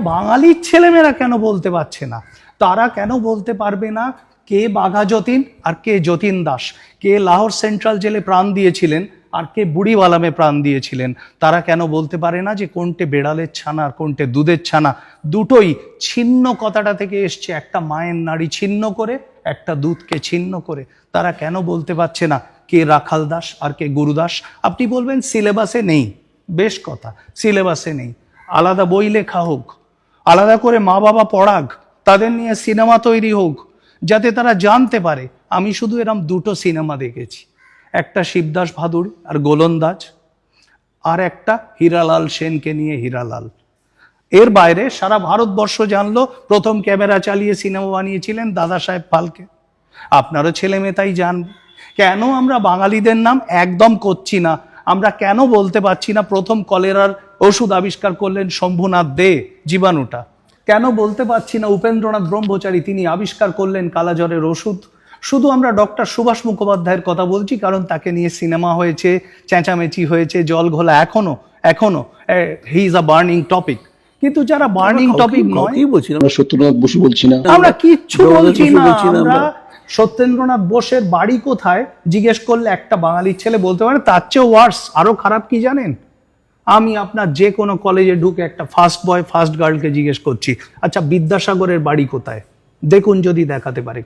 বাঙালির ছেলেমেয়েরা কেন বলতে পারছে না? তারা কেন বলতে পারবে না কে বাঘা যতীন আর কে যতীন দাস, কে লাহোর সেন্ট্রাল জেলে প্রাণ দিয়েছিলেন আর কে বুড়িওয়ালামে প্রাণ দিয়েছিলেন? তারা কেন বলতে পারে না যে কোনটে বেড়ালের ছানা আর কোনটে দুধের ছানা? দুটোই ছিন্ন কথাটা থেকে এসছে, একটা মায়ের নাড়ি ছিন্ন করে, একটা দুধকে ছিন্ন করে। তারা কেন বলতে পারছে না কে রাখাল দাস আর কে গুরুদাস? আপনি বলবেন সিলেবাসে নেই, বেশ কথা, সিলেবাসে নেই, আলাদা বই লেখা হোক, আলাদা করে মা বাবা পড়াক, তাদের নিয়ে সিনেমা তৈরি হোক, যাতে তারা জানতে পারে। আমি শুধু এরম দুটো সিনেমা দেখেছি, একটা শিবদাস ভাদুড়ি আর গোলন্দাজ, আর একটা হীরালাল সেনকে নিয়ে হীরালাল। এর বাইরে সারা ভারতবর্ষ জানলো প্রথম ক্যামেরা চালিয়ে সিনেমা বানিয়েছিলেন দাদা সাহেব ফালকে। আপনারও ছেলে মেয়ে তাই জানবে। কেন আমরা বাঙালিদের নাম একদম করছি না? আমরা কেন বলতে পারছি না প্রথম কলেরার ওষুধ আবিষ্কার করলেন শম্ভুনাথ দে, জীবাণুটা? কেন বলতে পারছি না উপেন্দ্রনাথ ব্রহ্মচারী, তিনি আবিষ্কার করলেন কালাজ্বরের ওষুধ? শুধু আমরা ডক্টর সুভাষ মুখোপাধ্যায়ের কথা বলছি কারণ তাকে নিয়ে সিনেমা হয়েছে, চেঁচামেচি হয়েছে, জল ঘোলা, এখনো he is a burning topic. কিন্তু যারা বার্নিং টপিক নয়, সত্যেন্দ্রনাথ বসু বলছি না, আমরা কিচ্ছু বলছি না। আমরা সত্যেন্দ্রনাথ বোসের বাড়ি কোথায় জিজ্ঞেস করলে একটা বাঙালির ছেলে বলতে পারে। তার চেয়ে ওয়ার্স, আরো খারাপ কি জানেন? আমি আপনার যে কোনো কলেজে ঢুকে একটা ফার্স্ট বয় ফার্স্ট গার্লকে জিজ্ঞেস করছি, আচ্ছা বিদ্যাসাগরের বাড়ি কোথায়, দেখুন যদি দেখাতে পারে।